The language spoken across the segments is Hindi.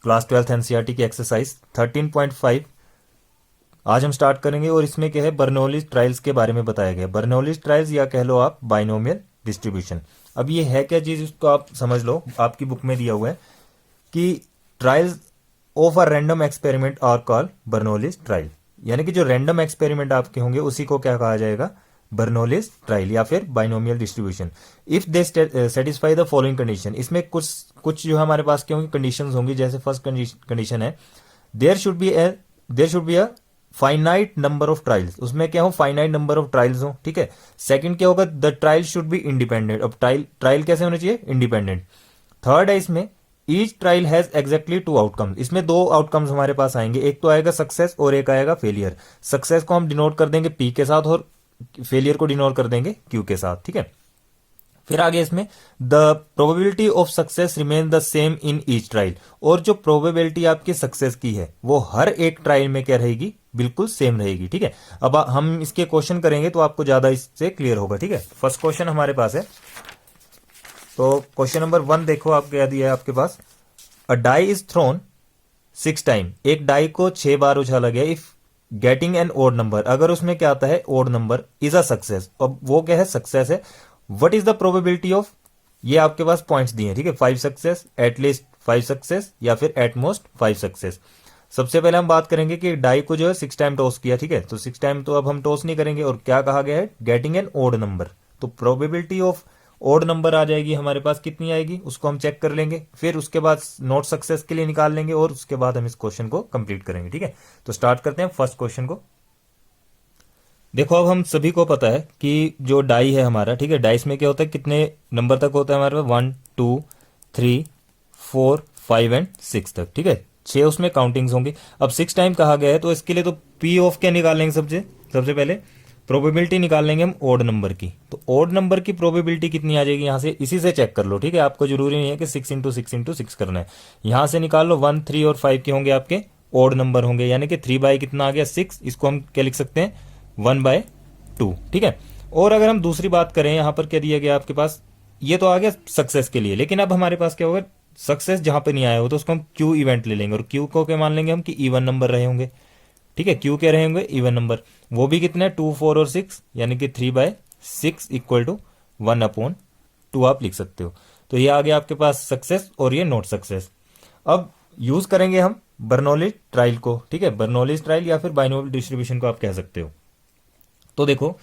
क्लास 12th एनसीईआरटी की एक्सरसाइज 13.5 आज हम स्टार्ट करेंगे। और इसमें क्या है, बर्नौलीज ट्रायल्स के बारे में बताया गया। बर्नौलीज ट्रायल्स या कह लो आप बाइनोमियल डिस्ट्रीब्यूशन। अब ये है क्या चीज, इसको आप समझ लो। आपकी बुक में दिया हुआ है कि trials of a random experiment are called Bernoulli's trial, यानी कि जो रैंडम एक्सपेरिमेंट आपके होंगे उसी को क्या कहा जाएगा, बर्नौलीज ट्रायल या फिर binomial distribution. If they satisfy the following condition, इसमें कुछ जो हमारे पास क्या होंगी, कंडीशंस होंगी। जैसे फर्स्ट कंडीशन है there should be a finite number of trials, उसमें क्या हो, फाइनाइट नंबर ऑफ ट्रायल्स हो। ठीक है। सेकंड क्या होगा, the trial should be independent. अब ट्रायल कैसे होना चाहिए, इंडिपेंडेंट। थर्ड है इसमें each trial has exactly two outcomes, इसमें दो आउटकम्स हमारे पास आएंगे, एक तो आएगा सक्सेस और एक आएगा फेलियर। सक्सेस को हम डिनोट कर देंगे पी के साथ और फेलियर को डिनोट कर देंगे क्यू के साथ। ठीक है। फिर आगे इसमें the probability of success remain the same in each trial, और जो प्रोबेबिलिटी आपकी सक्सेस की है वो हर एक ट्रायल में क्या रहेगी, बिल्कुल सेम रहेगी। ठीक है। अब हम इसके क्वेश्चन करेंगे तो आपको ज्यादा इससे क्लियर होगा। ठीक है। फर्स्ट क्वेश्चन हमारे पास है, तो क्वेश्चन नंबर 1 देखो, आप क्या दिया है आपके पास, a die is thrown 6 time, एक डाई को 6 बार उछाला गया। If getting an odd number, अगर उसमें क्या आता है, odd number, is a success. अब वो क्या है, सक्सेस है। What is the probability of, ये आपके पास पॉइंट्स दिए हैं। ठीक है। 5 सक्सेस, एटलीस्ट 5 सक्सेस, या फिर एट मोस्ट 5 सक्सेस। सबसे पहले हम बात करेंगे कि डाई को जो है 6 टाइम टॉस किया। ठीक है। तो 6 टाइम तो अब हम टॉस नहीं करेंगे, और क्या कहा गया है, गेटिंग एन ओड नंबर। तो प्रोबेबिलिटी ऑफ ओड नंबर आ जाएगी हमारे पास, कितनी आएगी उसको हम चेक कर लेंगे। फिर उसके बाद नोट सक्सेस के लिए निकाल लेंगे, और उसके बाद हम इस क्वेश्चन को कंप्लीट करेंगे। ठीक है। तो स्टार्ट करते हैं फर्स्ट क्वेश्चन को। देखो, अब हम सभी को पता है कि जो डाई है हमारा, ठीक है, डाइस में क्या होता है, कितने नंबर तक होता है हमारे पास, 1 2 3 4 5 एंड 6 तक। ठीक है। 6 उसमें काउंटिंग्स होंगी। अब 6 टाइम कहा गया है, तो इसके लिए तो पी ऑफ क्या निकालेंगे, सबसे पहले प्रोबेबिलिटी निकाल लेंगे हम ओड नंबर की। तो ओड नंबर की प्रोबेबिलिटी कितनी आ जाएगी, यहां से इसी से चेक कर लो। ठीक है। आपको जरूरी नहीं है कि 6 इंटू 6 इंटू 6 करना है, यहां से निकाल लो। 1 3 और 5 के होंगे आपके ओड नंबर होंगे, यानी कि 3 बाय कितना आ गया, 6। इसको हम क्या लिख सकते हैं, 1/2। ठीक है। और अगर हम दूसरी बात करें, यहां पर क्या दिया गया आपके पास, ये तो आ गया सक्सेस के लिए, लेकिन अब हमारे पास क्या होगा, सक्सेस जहां पे नहीं आया हो तो उसको हम क्यू इवेंट ले लेंगे, और क्यू को क्या मान लेंगे हम कि इवन नंबर रहे होंगे। ठीक है। क्यू क्या रहे होंगे, इवन नंबर। वो भी कितने, 2 4 और 6, यानी कि 3/6 इक्वल टू 1/2 आप लिख सकते हो। तो ये आ गया आपके पास सक्सेस, और ये नॉट सक्सेस। अब यूज करेंगे हम बर्नौलीज ट्रायल को। ठीक है। बर्नौलीज ट्रायल या फिर बाइनोमियल डिस्ट्रीब्यूशन को आप कह सकते हो। तो देखो,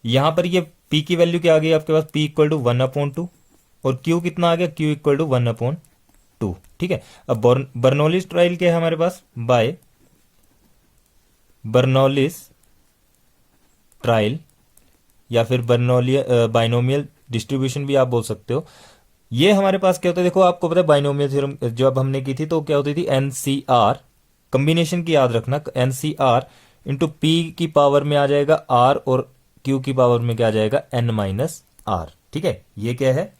यहां पर ये p की वैल्यू क्या आ गई आपके पास, p इक्वल टू 1/2, और q कितना आ गया, q इक्वल टू 1/2। ठीक है। अब बर्नौलीज ट्रायल क्या है हमारे पास, बाय बर्नौलीज ट्रायल या फिर बाइनोमियल डिस्ट्रीब्यूशन भी आप बोल सकते हो। ये हमारे पास क्या होता है, देखो आपको पता है बाइनोमियल थ्योरम जो अब हमने की थी, तो क्या होती थी, एनसीआर कॉम्बिनेशन की याद रखना, एनसीआर इंटू पी की पावर में आ जाएगा आर, और क्यू की पावर में क्या आ जाएगा, एन माइनस आर। ठीक है। ये क्या है,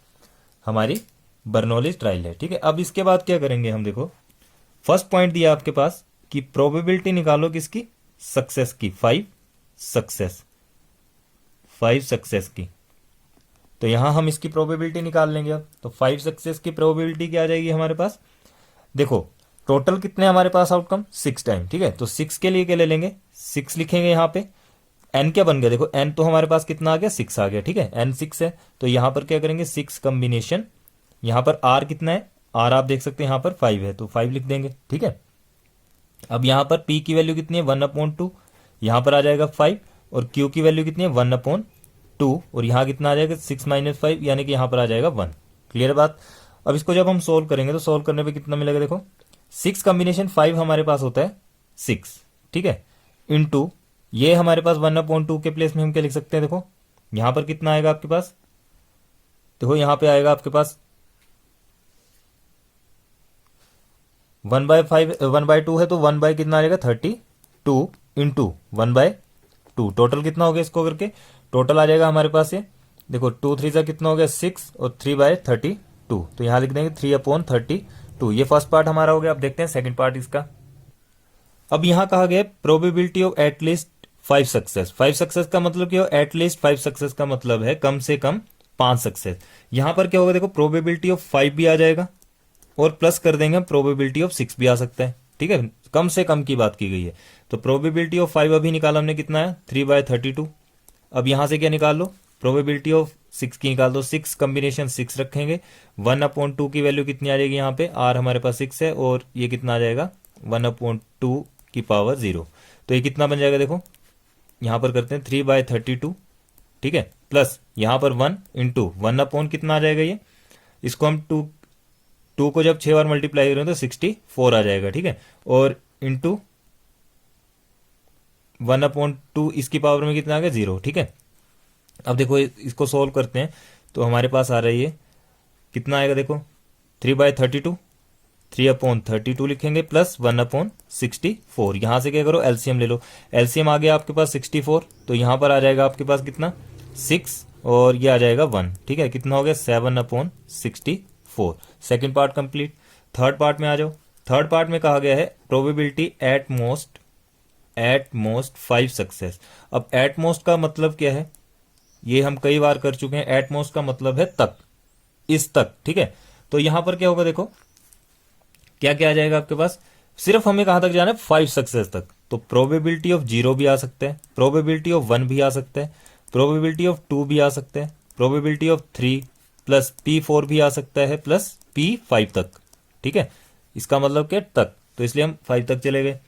हमारी बर्नौलीज ट्रायल है। ठीक है। अब इसके बाद क्या करेंगे हम, देखो फर्स्ट पॉइंट दिया आपके पास कि प्रोबेबिलिटी निकालो किसकी, सक्सेस की, 5 सक्सेस की। तो यहां हम इसकी प्रोबेबिलिटी निकाल लेंगे। अब तो 5 सक्सेस की प्रोबेबिलिटी क्या आ जाएगी हमारे पास, देखो टोटल कितने हमारे पास आउटकम, 6 टाइम। ठीक है। तो 6 के लिए क्या ले लेंगे, 6 लिखेंगे यहां पे। एन क्या बन गया, देखो एन तो हमारे पास कितना आ गया, 6 आ गया। ठीक है। एन 6 है, तो यहां पर क्या करेंगे, 6 कॉम्बिनेशन, यहां पर आर कितना है, आर आप देख सकते हैं यहां पर 5 है, तो 5 लिख देंगे। ठीक है। अब यहां पर p की वैल्यू कितनी है, 1/2, यहां पर आ जाएगा 5, और q की वैल्यू कितनी है, 1/2, और यहां कितना आ जाएगा, 6 - 5, यानी कि यहां पर आ जाएगा 1। क्लियर बात। अब इसको जब हम सोल्व करेंगे तो सोल्व करने पे कितना मिलेगा, देखो 6 कॉम्बिनेशन 5 हमारे पास होता है 6। ठीक है। इंटू ये हमारे पास 1/2 के प्लेस में हम क्या लिख सकते हैं, देखो यहां पर कितना आएगा आपके पास, देखो यहां पे आएगा आपके पास 1/2 है, तो 1 बाय कितना आ जाएगा, 32 इंटू 1/2। टोटल कितना हो गया इसको करके, टोटल आ जाएगा हमारे पास ये, देखो 2 3 जा कितना हो गया, 6, और 3/32। तो यहां लिख देंगे 3/32। ये फर्स्ट पार्ट हमारा हो गया। अब देखते हैं सेकंड पार्ट इसका। अब यहां कहा गया probability of at least 5 success. 5 success का मतलब क्या हो, एटलीस्ट 5 सक्सेस का मतलब है कम से कम 5 सक्सेस। यहां पर क्या होगा, देखो प्रोबेबिलिटी ऑफ 5 भी आ जाएगा, और प्लस कर देंगे हम प्रोबेबिलिटी ऑफ 6 भी आ सकता है, ठीक है, कम से कम की बात की गई है। तो प्रोबेबिलिटी ऑफ 5 अभी निकाला हमने, कितना है 3/32। अब यहां से क्या निकाल लो, प्रोबेबिलिटी ऑफ 6 की निकाल दो, 6 कॉम्बिनेशन 6 रखेंगे, 1/2 की वैल्यू कितनी आ जाएगी, यहाँ पे आर हमारे पास 6 है और ये कितना आ जाएगा 1/2 की पावर 0। तो ये कितना बन जाएगा, देखो यहां पर करते हैं 3/32, ठीक है, प्लस यहां पर 1 इंटू 1 कितना आ जाएगा ये, इसको हम 2 को जब 6 बार मल्टीप्लाई करें तो 64 आ जाएगा, ठीक है, और इंटू 1/2 इसकी पावर में कितना आ गया 0, ठीक है। अब देखो इसको सोल्व करते हैं तो हमारे पास आ रही है कितना आएगा, देखो 3/32, 3/32 लिखेंगे प्लस 1/64। यहां से क्या करो एलसीएम ले लो, एलसीएम आ गया आपके पास 64, तो यहां पर आ जाएगा आपके पास कितना 6 और ये आ जाएगा 1, ठीक है, कितना हो गया 7/64। Second part complete. Third part में आ जाओ। थर्ड पार्ट में कहा गया है प्रोबेबिलिटी एट मोस्ट 5 सक्सेस। अब एट मोस्ट का मतलब क्या है, ये हम कई बार कर चुके हैं, एट मोस्ट का मतलब है तक, इस तक, ठीक है। तो यहां पर क्या होगा, देखो क्या क्या आ जाएगा आपके पास, सिर्फ हमें कहां तक जाना है 5 सक्सेस तक। तो प्रोबेबिलिटी ऑफ 0 भी आ सकता है, प्रोबेबिलिटी ऑफ 1 भी आ सकता है, प्रोबेबिलिटी ऑफ 2 भी आ सकता है, प्रोबेबिलिटी ऑफ 3 प्लस P4 भी आ सकता है, प्लस P5 तक, ठीक है। इसका मतलब क्या तक, तो इसलिए हम 5 तक चले गए।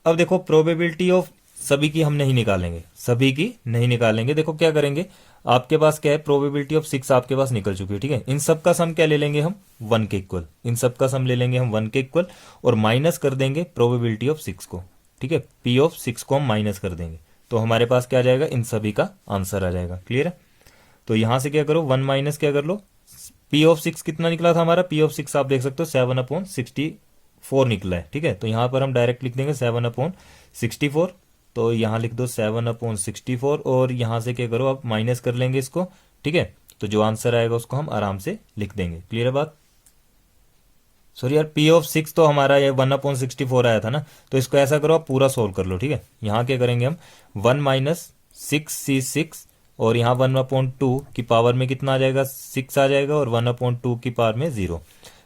अब देखो प्रोबेबिलिटी ऑफ सभी की हम नहीं निकालेंगे, सभी की नहीं निकालेंगे। देखो क्या करेंगे, आपके पास क्या है प्रोबेबिलिटी ऑफ 6 आपके पास निकल चुकी है, ठीक है। इन सब का सम क्या ले लेंगे हम 1 के इक्वल, इन सब का सम ले लेंगे हम 1 के इक्वल और माइनस कर देंगे प्रोबेबिलिटी ऑफ 6 को, ठीक है, P ऑफ 6 को हम माइनस कर देंगे तो हमारे पास क्या आ जाएगा, इन सभी का आंसर आ जाएगा। क्लियर है। तो यहां से क्या करो 1 माइनस क्या कर लो, P ऑफ 6 कितना निकला था हमारा, P ऑफ 6 आप देख सकते हो 7/64 निकला है, ठीक है। तो यहां पर हम डायरेक्ट लिख देंगे 7/64, तो यहां लिख दो 7/64 और यहां से क्या करो आप माइनस कर लेंगे इसको, ठीक है। तो जो आंसर आएगा उसको हम आराम से लिख देंगे। क्लियर है बात। सॉरी यार, P ऑफ 6 तो हमारा ये 1/64 आया था ना, तो इसको ऐसा करो आप पूरा सोल्व कर लो, ठीक है। यहां क्या करेंगे हम 1 माइनस 6C6 और यहाँ 1/2 की पावर में कितना आ जाएगा 6 आ जाएगा और 1/2 की पावर में 0।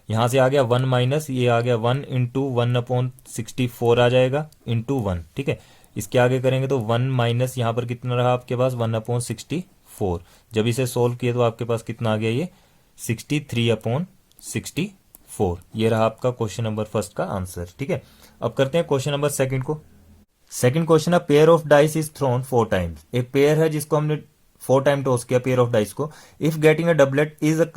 यहाँ से आ गया 1 माइनस ये आ गया 1 इंटू 1/64 आ जाएगा इंटू 1, ठीक है। इसके आगे करेंगे तो 1 माइनस यहाँ पर कितना रहा आपके पास 1/64। जब इसे सोल्व किए तो आपके पास कितना आ गया ये 63/64। ये रहा आपका क्वेश्चन नंबर फर्स्ट का आंसर, ठीक है। अब करते हैं क्वेश्चन नंबर सेकंड को। सेकंड क्वेश्चन है pair of dice is thrown 4 times. एक पेयर है जिसको हमने 4 टाइम टॉस किया पेयर ऑफ डाइस को। If getting a doublet is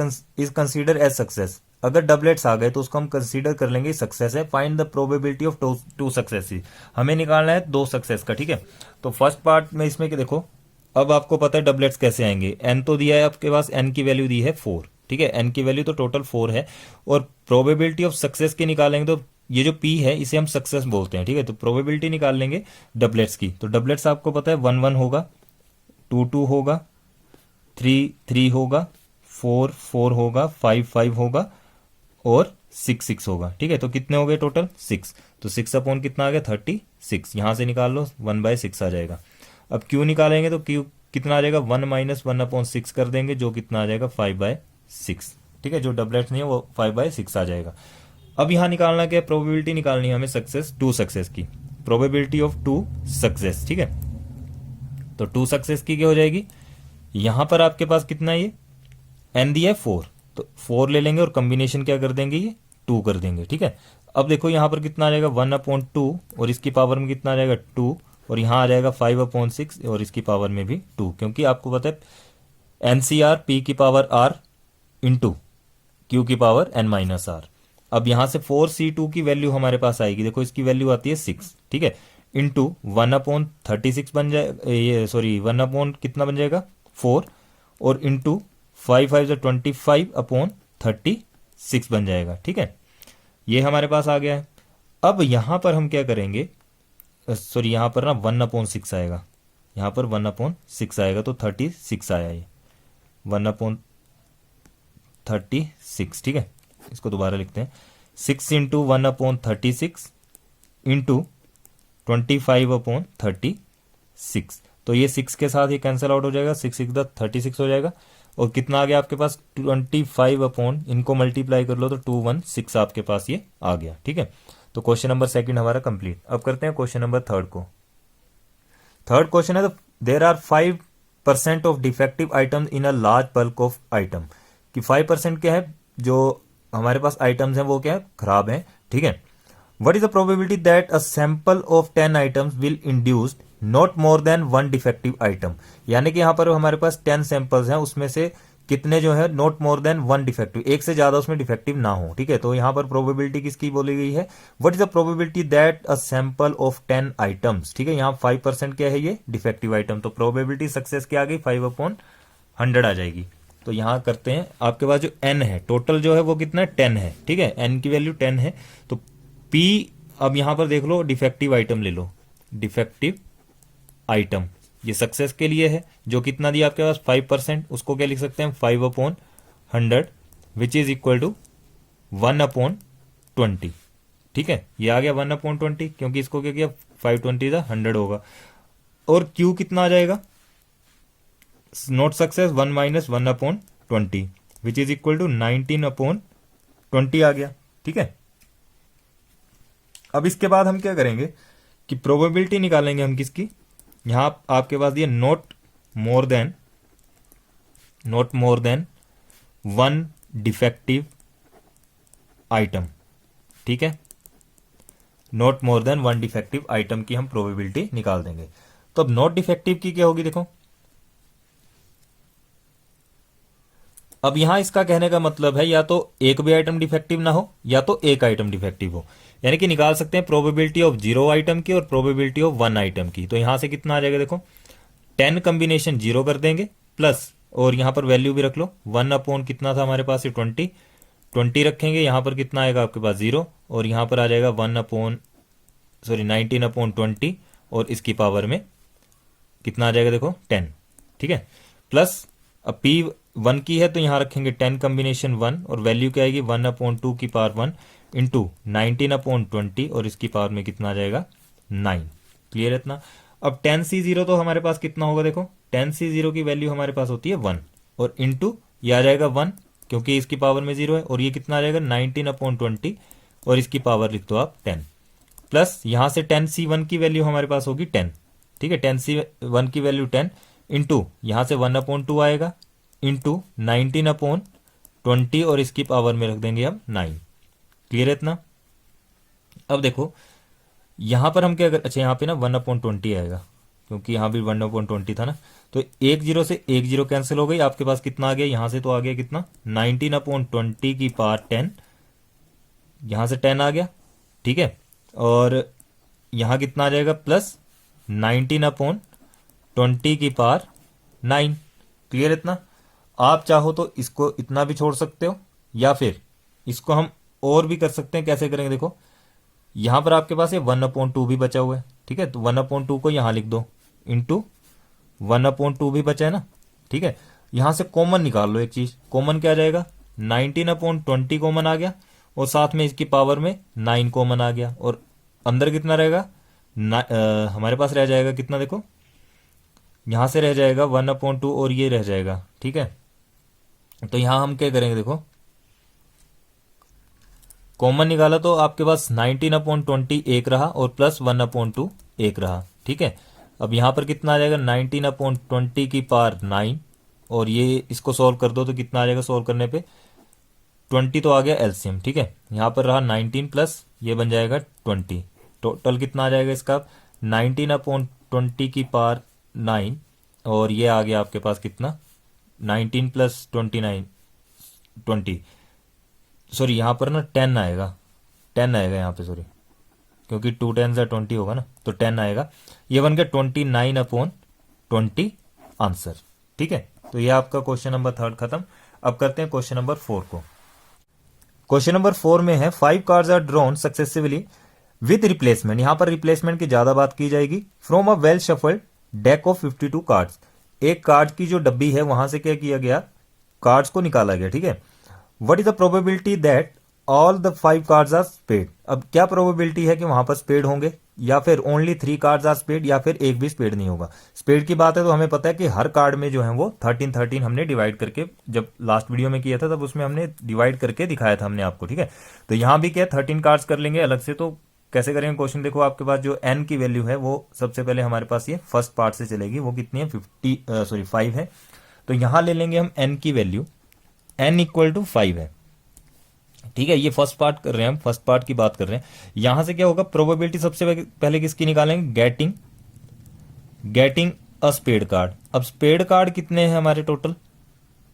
consider as success. अगर डबलेट्स आ गए तो उसको हम कंसीडर कर लेंगे सक्सेस है। Find the probability of 2 success. हमें निकालना है 2 सक्सेस का, ठीक है। तो फर्स्ट पार्ट में इसमें देखो, अब आपको पता है डबलेट्स कैसे आएंगे। एन तो दिया है आपके पास, एन की वैल्यू दी है 4, ठीक है। एन की वैल्यू तो टोटल 4 है और प्रोबेबिलिटी ऑफ सक्सेस की निकालेंगे तो ये जो P है इसे हम सक्सेस बोलते हैं, ठीक है। तो प्रोबेबिलिटी निकाल लेंगे डबलेट्स की। तो डबलेट्स आपको पता है 1 1 होगा, 2 2 होगा, 3 3 होगा, 4 4 होगा, 5 5 होगा और 6 6 होगा, ठीक है। तो कितने हो गए टोटल 6। तो 6 अपॉन कितना आ गया 36। यहां से निकाल लो 1/6 आ जाएगा। अब Q निकालेंगे तो Q कितना आ जाएगा 1 माइनस 1/6 कर देंगे जो कितना आ जाएगा 5/6, ठीक है। जो डबलेट्स नहीं है वो 5/6 आ जाएगा। अब यहां निकालना क्या है, प्रोबेबिलिटी निकालनी है हमें सक्सेस 2 सक्सेस की, प्रोबेबिलिटी ऑफ 2 सक्सेस, ठीक है। तो 2 सक्सेस की क्या हो जाएगी, यहां पर आपके पास कितना ये एन दिया है 4, तो 4 ले लेंगे और कॉम्बिनेशन क्या कर देंगे ये 2 कर देंगे, ठीक है। अब देखो यहां पर कितना आ जाएगा 1/2 और इसकी पावर में कितना आ जाएगा 2 और यहां आ जाएगा 5/6 और इसकी पावर में भी 2, क्योंकि आपको पता है NCR P की पावर R इंटू Q की पावर N माइनस R। अब यहां से 4C2 की वैल्यू हमारे पास आएगी, देखो इसकी वैल्यू आती है 6, ठीक है, इंटू 1/36 बन जाए, ये सॉरी 1 कितना बन जाएगा 4 और इंटू 5 5 से 25/36 बन जाएगा, ठीक है। ये हमारे पास आ गया है। अब यहां पर हम क्या करेंगे, सॉरी यहां पर ना 1/6 आएगा, यहां पर 1/6 आएगा तो 36 आया ये 1/36, ठीक है। इसको दोबारा लिखते हैं 6 इंटू 1/36 इंटू 25/36। तो ये 6 के साथ ये कैंसिल आउट हो जाएगा, 6 6 36 हो जाएगा और कितना आ गया आपके पास 25 अपॉन, इनको मल्टीप्लाई कर लो तो 216 आपके पास ये आ गया। ठीक है, तो क्वेश्चन नंबर सेकंड हमारा कंप्लीट। अब करते हैं क्वेश्चन नंबर थर्ड को। थर्ड क्वेश्चन है, there are 5% of defective items in a large bulk of item, कि 5% क्या है, जो हमारे पास आइटम्स हैं वो क्या है, खराब हैं। ठीक है, what is the probability that a sample of 10 items will induce not more then 1 defective item, यानी कि यहां पर हमारे पास 10 सैंपल्स हैं, उसमें से कितने जो है नॉट मोर देन 1 डिफेक्टिव, एक से ज्यादा उसमें डिफेक्टिव ना हो। ठीक है, तो यहां पर प्रोबेबिलिटी किसकी बोली गई है, what is the probability that a sample of 10 items. ठीक है, यहां 5% क्या है, ये डिफेक्टिव आइटम, तो प्रोबेबिलिटी सक्सेस क्या आ गई, 5/100 आ जाएगी। तो यहां करते हैं, आपके पास जो n है टोटल जो है वो कितना है, 10 है। ठीक है, n की वैल्यू 10 है, तो p, अब यहां पर देख लो डिफेक्टिव आइटम ले लो, डिफेक्टिव आइटम ये सक्सेस के लिए है, जो कितना दिया आपके पास 5%, उसको क्या लिख सकते हैं 5/100 विच इज इक्वल टू 1/20। ठीक है, ये आ गया 1/20, क्योंकि इसको क्या किया 520 100 होगा। और Q कितना आ जाएगा, not success 1 - 1/20 which is equal to 19/20 आ गया। ठीक है, अब इसके बाद हम क्या करेंगे कि प्रोबेबिलिटी निकालेंगे हम किसकी, यहां आपके पास ये not more then 1 defective item. ठीक है, not more then 1 defective item की हम प्रोबेबिलिटी निकाल देंगे। तो अब नॉट डिफेक्टिव की क्या होगी, देखो अब यहां इसका कहने का मतलब है या तो एक भी आइटम डिफेक्टिव ना हो या तो एक आइटम डिफेक्टिव हो, यानी कि निकाल सकते हैं प्रोबेबिलिटी ऑफ 0 आइटम की और प्रोबेबिलिटी ऑफ 1 आइटम की। तो यहां से कितना आ जाएगा, देखो 10 कॉम्बिनेशन 0 कर देंगे प्लस, और यहां पर वैल्यू भी रख लो 1 कितना था हमारे पास 20 रखेंगे, यहां पर कितना आएगा आपके पास 0, और यहां पर आ जाएगा 19/20, और इसकी पावर में कितना आ जाएगा देखो 10। ठीक है, प्लस अब P 1 की है तो यहां रखेंगे 10 कॉम्बिनेशन 1, और वैल्यू क्या आएगी 1/2 की पावर 1 इंटू 19/20, और इसकी पावर में कितना आ जाएगा 9। क्लियर है इतना। अब 10C0 तो हमारे पास कितना होगा, देखो 10C0 की वैल्यू हमारे पास होती है 1, और इंटू ये आ जाएगा 1 क्योंकि इसकी पावर में 0 है, और ये कितना आ जाएगा 19/20, और इसकी पावर लिख दो आप 10, प्लस यहां से 10C1 की वैल्यू हमारे पास होगी 10। ठीक है, 10C1 की वैल्यू 10 इंटू यहां से 1/2 आएगा इंटू 19/20, और इसकी पावर में रख देंगे हम 9। क्लियर है इतना। अब देखो यहां पर हम क्या कर, अच्छा यहां पे ना 1/20 आएगा क्योंकि यहां भी 1/20 था ना, तो 1 0 से 1 0 कैंसिल हो गई, आपके पास कितना आ गया, यहां से तो आ गया कितना 19/20 की पावर 10, यहां से 10 आ गया। ठीक है, और यहां कितना आ जाएगा प्लस 19/20 की पावर 9। क्लियर इतना। आप चाहो तो इसको इतना भी छोड़ सकते हो, या फिर इसको हम और भी कर सकते हैं। कैसे करेंगे, देखो यहां पर आपके पास ये 1/2 भी बचा हुआ है। ठीक है, तो 1/2 को यहां लिख दो इंटू 1/2 भी बचा है ना। ठीक है, यहां से कॉमन निकाल लो एक चीज, कॉमन क्या आ जाएगा 19/20 कॉमन आ गया, और साथ में इसकी पावर में 9 कॉमन आ गया, और अंदर कितना रहेगा हमारे पास रह जाएगा कितना, देखो यहां से रह जाएगा 1/2 और ये रह जाएगा। ठीक है, तो यहां हम क्या करेंगे, देखो कॉमन निकाला तो आपके पास 19/20 एक रहा और प्लस 1/2 एक रहा। ठीक है, अब यहां पर कितना आ जाएगा 19/20 की पावर 9, और ये इसको सोल्व कर दो तो कितना आ जाएगा, सोल्व करने पे 20 तो आ गया एलसीएम। ठीक है, यहां पर रहा 19 प्लस ये बन जाएगा 20, टोटल कितना आ जाएगा इसका 19/20 की पावर 9, और ये आ गया आपके पास कितना 19 प्लस 29 20, सॉरी यहां पर ना 10 आएगा, 10 आएगा यहाँ पे, सॉरी क्योंकि 2 10 से 20 होगा ना, तो 10 आएगा, ये बन गया 29/20 आंसर। ठीक है, तो ये आपका क्वेश्चन नंबर 3 खत्म। अब करते हैं क्वेश्चन नंबर 4 को। क्वेश्चन नंबर 4 में है 5 cards are drawn successively with replacement, यहां पर रिप्लेसमेंट की ज्यादा बात की जाएगी, from a well shuffled deck of 52 cards, एक कार्ड की जो डब्बी है वहां से क्या किया गया, कार्ड्स को निकाला गया। ठीक है, what is the probability that all the 5 cards are spade. अब क्या प्रोबेबिलिटी है कि वहां पर स्पेड होंगे, या फिर ओनली 3 कार्ड्स आर स्पेड, या फिर एक भी स्पेड नहीं होगा। स्पेड की बात है तो हमें पता है कि हर कार्ड में जो है वो 13 हमने डिवाइड करके, जब लास्ट वीडियो में किया था तब उसमें हमने डिवाइड करके दिखाया था हमने आपको, ठीक है। तो यहां भी क्या 13 कार्ड्स कर लेंगे अलग से। तो कैसे करेंगे क्वेश्चन, देखो आपके पास जो n की वैल्यू है वो सबसे पहले हमारे पास ये फर्स्ट पार्ट से चलेगी, वो कितनी है 5 है। तो यहां ले लेंगे हम n की वैल्यू, n इक्वल टू 5 है, ठीक है। ये फर्स्ट पार्ट कर रहे हैं हम, फर्स्ट पार्ट की बात कर रहे हैं। यहां से क्या होगा, प्रोबेबिलिटी सबसे पहले किसकी निकालेंगे, गेटिंग अ स्पेड कार्ड। अब स्पेड कार्ड कितने हैं हमारे टोटल,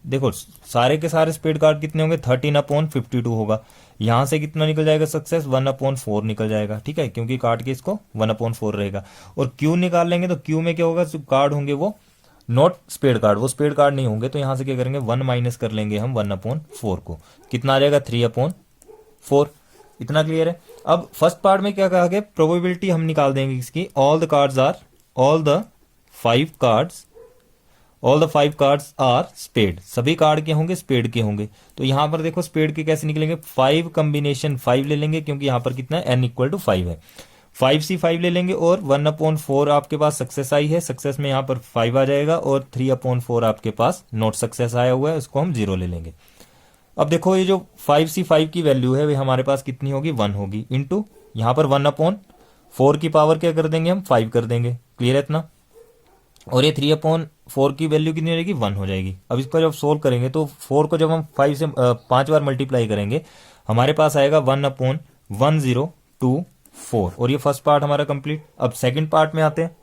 देखो सारे के सारे स्पेड कार्ड कितने होंगे, 13/52 होगा। यहां से कितना निकल जाएगा सक्सेस, 1/4 निकल जाएगा, ठीक है, क्योंकि कार्ड के इसको 1/4 रहेगा। और क्यू निकाल लेंगे तो क्यू में क्या होगा, जो कार्ड होंगे वो नॉट स्पेड कार्ड, वो स्पेड कार्ड नहीं होंगे। तो यहां से क्या करेंगे, 1 माइनस कर लेंगे हम 1/4 को, कितना आ जाएगा 3/4। इतना क्लियर है। अब फर्स्ट पार्ट में क्या कहा गया, प्रोबेबिलिटी हम निकाल देंगे इसकी, all the 5 cards are spade, सभी कार्ड के होंगे स्पेड के होंगे। तो यहां पर देखो स्पेड के कैसे निकलेंगे, 5 कॉम्बिनेशन 5 ले लेंगे, क्योंकि यहां पर कितना है n इक्वल टू 5 है। 5C5 ले लेंगे और 1/4 आपके पास सक्सेस आई है, सक्सेस में यहां पर 5 आ जाएगा, और 3/4 आपके पास नॉट सक्सेस आया हुआ है, उसको हम 0 ले लेंगे। अब देखो ये जो 5C5 की वैल्यू है वे हमारे पास कितनी होगी, 1 होगी, इंटू यहां पर 1/4 की पावर क्या कर देंगे हम, 5 कर देंगे, क्लियर है इतना। और ये 3/4 की वैल्यू कितनी हो जाएगी, 1 हो जाएगी। अब इसको जब सोल्व करेंगे तो 4 को जब हम 5 से 5 बार मल्टीप्लाई करेंगे हमारे पास आएगा 1/1024, और ये फर्स्ट पार्ट हमारा कंप्लीट। अब सेकंड पार्ट में आते हैं,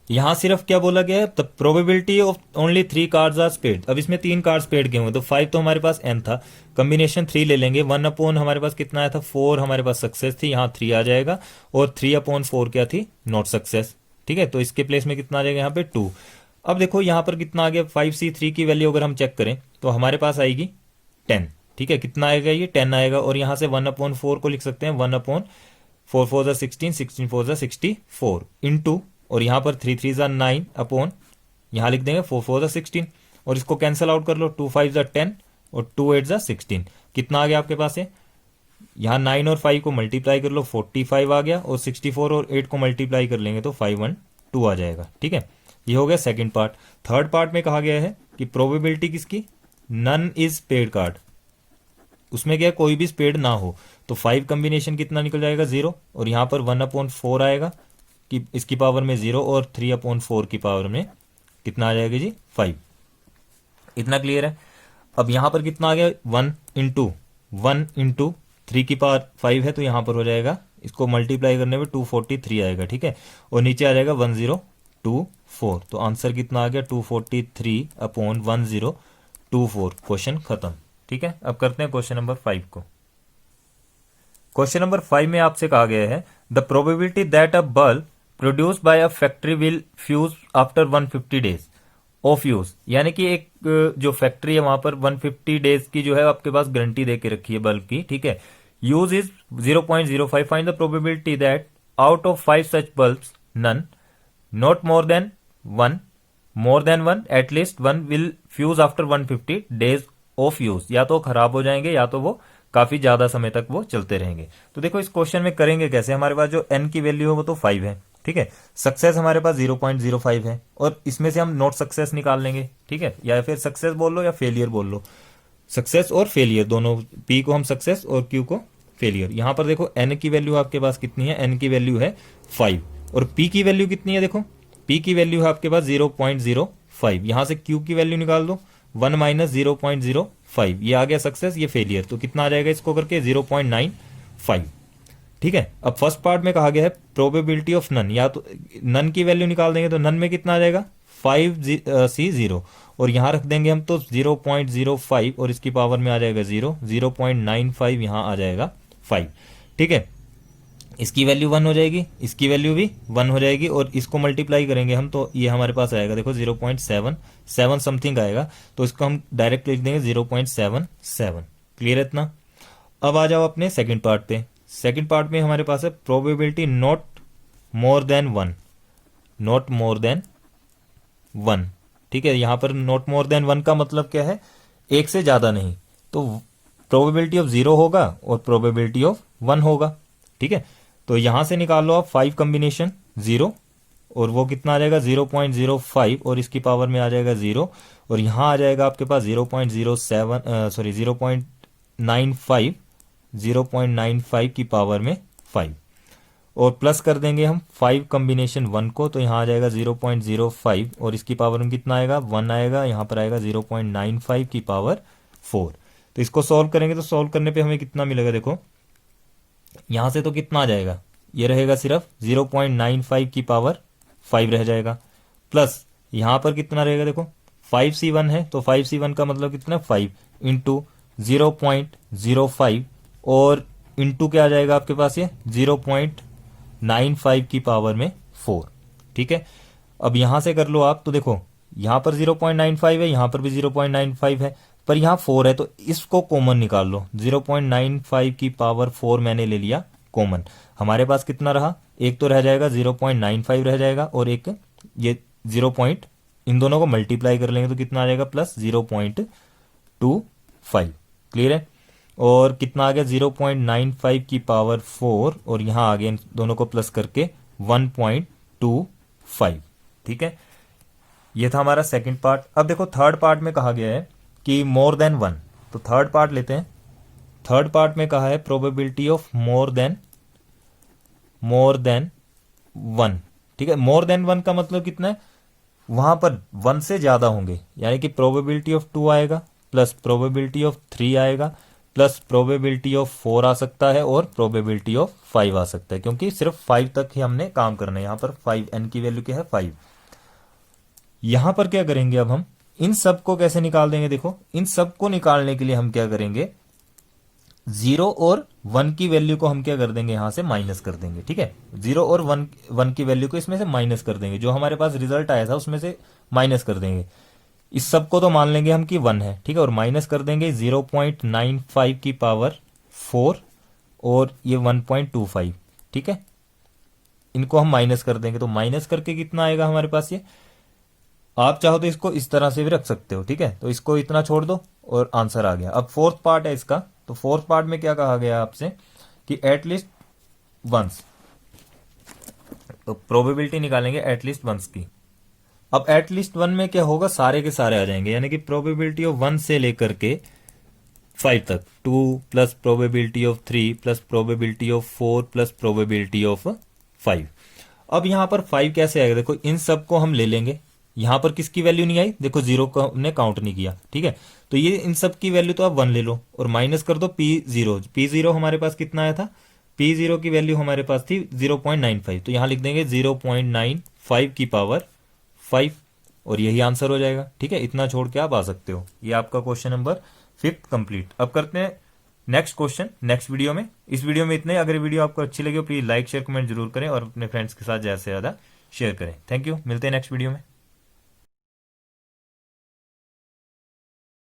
यहां सिर्फ क्या बोला गया है, the probability of only 3 cards are spade. अब इसमें 3 कार्ड स्पेड के होंगे, तो 5 तो हमारे पास n था, कॉम्बिनेशन 3 ले लेंगे, 1/, हमारे पास कितना आया था 4, हमारे पास सक्सेस थी, यहाँ 3 आ जाएगा, और 3/4 क्या थी, नॉट सक्सेस, ठीक है। तो इसके प्लेस में कितना आ जाएगा यहाँ पे 2। अब देखो यहाँ पर कितना आ गया, 5C3 की वैल्यू अगर हम चेक करें तो हमारे पास आएगी 10, ठीक है। कितना आएगा, ये 10 आएगा, और यहाँ से 1/4 को लिख सकते हैं 1/4 4 16, 16 4 64 इंटू, और यहाँ पर 3 3 9 अपॉन, यहाँ लिख देंगे 4 4 16, और इसको कैंसिल आउट कर लो, 2 5 10 और 2 8 16, कितना आ गया आपके पास है, यहाँ 9 और 5 को मल्टीप्लाई कर लो, 45 आ गया, और 64 और 8 को मल्टीप्लाई कर लेंगे तो 512 आ जाएगा, ठीक है। ये हो गया सेकंड पार्ट। थर्ड पार्ट में कहा गया है कि प्रोबेबिलिटी किसकी, नन इज स्पेड कार्ड, उसमें क्या कोई भी स्पेड ना हो। तो 5 कॉम्बिनेशन कितना निकल जाएगा 0, और यहाँ पर 1/4 आएगा कि इसकी पावर में 0, और 3/4 की पावर में कितना आ जाएगा जी 5। इतना क्लियर है। अब यहां पर कितना आ गया, 1 इंटू 3 की पावर 5 है, तो यहां पर हो जाएगा, इसको मल्टीप्लाई करने में 243 आएगा, ठीक है, और नीचे आ जाएगा 1024। तो आंसर कितना आ गया 243/1024। क्वेश्चन खत्म, ठीक है। अब करते हैं क्वेश्चन नंबर 5 को। क्वेश्चन नंबर 5 में आपसे कहा गया है, the probability that a bulb produce by a factory will fuse after 150 days of use, यानी कि एक जो फैक्ट्री है वहां पर 150 डेज की जो है आपके पास गारंटी दे के रखी है बल्ब की, ठीक है। Use is 0.05, find the probability that out of 5 such bulbs none, not more than one at least one will fuse after 150 days of use, या तो खराब हो जाएंगे या तो वो काफी ज्यादा समय तक वो चलते रहेंगे। तो देखो इस क्वेश्चन में करेंगे कैसे, हमारे पास जो n की वैल्यू है वो तो 5 है, ठीक है, सक्सेस हमारे पास 0.05 है, और इसमें से हम नॉट सक्सेस निकाल लेंगे, ठीक है, या फिर सक्सेस बोल लो या फेलियर बोल लो, सक्सेस और फेलियर दोनों, p को हम सक्सेस और q को फेलियर। यहां पर देखो n की वैल्यू आपके पास कितनी है, n की वैल्यू है 5, और p की वैल्यू कितनी है, देखो p की वैल्यू है आपके पास 0.05, यहां से q की वैल्यू निकाल दो, 1 माइनस 0.05, ये आ गया सक्सेस, ये फेलियर, तो कितना आ जाएगा इसको करके 0.95, ठीक है। अब फर्स्ट पार्ट में कहा गया है प्रोबेबिलिटी ऑफ नन, या तो नन की वैल्यू निकाल देंगे तो नन में कितना आ जाएगा 5C0, और यहां रख देंगे हम तो 0.05, और इसकी पावर में आ जाएगा 0.95, यहां आ जाएगा 5, ठीक है। इसकी वैल्यू 1 हो जाएगी, इसकी वैल्यू भी 1 हो जाएगी, और इसको मल्टीप्लाई करेंगे हम तो ये हमारे पास आएगा, देखो 0.77 समथिंग आएगा, तो इसको हम डायरेक्ट लिख देंगे 0.77। क्लियर है इतना। अब आ जाओ अपने सेकंड पार्ट पे। सेकंड पार्ट में हमारे पास है probability not more than one, ठीक है। यहां पर नॉट मोर देन 1 का मतलब क्या है, एक से ज्यादा नहीं। तो प्रोबेबिलिटी ऑफ 0 होगा और प्रोबेबिलिटी ऑफ 1 होगा। ठीक है, तो यहां से निकाल लो आप 5 कॉम्बिनेशन 0, और वो कितना आ जाएगा 0.05, और इसकी पावर में आ जाएगा 0, और यहां आ जाएगा आपके पास 0.95 की पावर में 5, और प्लस कर देंगे हम 5 कॉम्बिनेशन 1 को, तो यहाँ आ जाएगा 0.05, और इसकी पावर में कितना आएगा 1 आएगा, यहाँ पर आएगा 0.95 की पावर 4। तो इसको सॉल्व करेंगे तो सॉल्व करने पे हमें कितना मिलेगा, देखो यहां से तो कितना आ जाएगा, ये रहेगा सिर्फ 0.95 की पावर 5 रह जाएगा, प्लस यहां पर कितना रहेगा, देखो 5c1 है, तो 5c1 का मतलब कितना 5 इंटू 0.05, और इंटू क्या आ जाएगा आपके पास ये 0.95 की पावर में 4। ठीक है, अब यहां से कर लो आप, तो देखो यहां पर 0.95 है, यहां पर भी 0.95 है, पर यहां 4 है, तो इसको कॉमन निकाल लो। 0.95 की पावर 4 मैंने ले लिया कॉमन, हमारे पास कितना रहा, एक तो रह जाएगा 0.95 रह जाएगा, और एक ये 0. इन दोनों को मल्टीप्लाई कर लेंगे तो कितना आ जाएगा प्लस 0.25। क्लियर है, और कितना आ गया 0.95 की पावर 4, और यहां आ गया इन दोनों को प्लस करके 1.25। ठीक है, ये था हमारा सेकंड पार्ट। अब देखो थर्ड पार्ट में कहा गया है कि मोर देन 1, तो थर्ड पार्ट लेते हैं। थर्ड पार्ट में कहा है प्रोबेबिलिटी ऑफ मोर देन 1। ठीक है, मोर देन 1 का मतलब कितना है, वहां पर 1 से ज्यादा होंगे, यानी कि प्रोबेबिलिटी ऑफ 2 आएगा, प्लस प्रोबेबिलिटी ऑफ 3 आएगा, प्लस प्रोबेबिलिटी ऑफ 4 आ सकता है, और प्रोबेबिलिटी ऑफ 5 आ सकता है, क्योंकि सिर्फ 5 तक ही हमने काम करना है। यहां पर 5 n की वैल्यू क्या है 5। यहां पर क्या करेंगे, अब हम इन सब को कैसे निकाल देंगे, देखो इन सब को निकालने के लिए हम क्या करेंगे, 0 और 1 की वैल्यू को हम क्या कर देंगे, यहां से माइनस कर देंगे। ठीक है, 0 और 1 की वैल्यू को इसमें से माइनस कर देंगे, जो हमारे पास रिजल्ट आया था उसमें से माइनस कर देंगे। इस सब को तो मान लेंगे हम कि 1 है, ठीक है, और माइनस कर देंगे 0.95 की पावर 4 और ये 1.25। ठीक है, इनको हम माइनस कर देंगे, तो माइनस करके कितना आएगा हमारे पास, ये आप चाहो तो इसको इस तरह से भी रख सकते हो। ठीक है, तो इसको इतना छोड़ दो और आंसर आ गया। अब फोर्थ पार्ट है इसका, तो फोर्थ पार्ट में क्या कहा गया आपसे कि एटलीस्ट वंस, तो प्रोबेबिलिटी निकालेंगे एटलीस्ट वंस की। अब एटलीस्ट 1 में क्या होगा, सारे के सारे आ जाएंगे, यानी कि प्रोबेबिलिटी ऑफ 1 से लेकर के 5 तक, 2 plus probability of 3 plus probability of 4 plus probability of 5। अब यहां पर 5 कैसे आएगा, देखो इन सब को हम ले लेंगे, यहां पर किसकी वैल्यू नहीं आई, देखो 0 को हमने काउंट नहीं किया। ठीक है, तो ये इन सब की वैल्यू तो आप 1 ले लो और माइनस कर दो P0 हमारे पास कितना आया था, P0 की वैल्यू हमारे पास थी 0.95, तो यहां लिख देंगे 0.95 की पावर 5, और यही आंसर हो जाएगा। ठीक है, इतना छोड़ के आप आ सकते हो। ये आपका क्वेश्चन नंबर 5 कंप्लीट। अब करते हैं नेक्स्ट क्वेश्चन नेक्स्ट वीडियो में। इस वीडियो में इतने। अगर वीडियो आपको अच्छी लगी हो प्लीज लाइक शेयर कमेंट जरूर करें और अपने फ्रेंड्स के साथ ज्यादा से ज्यादा शेयर करें। थैंक यू, मिलते हैं नेक्स्ट वीडियो में।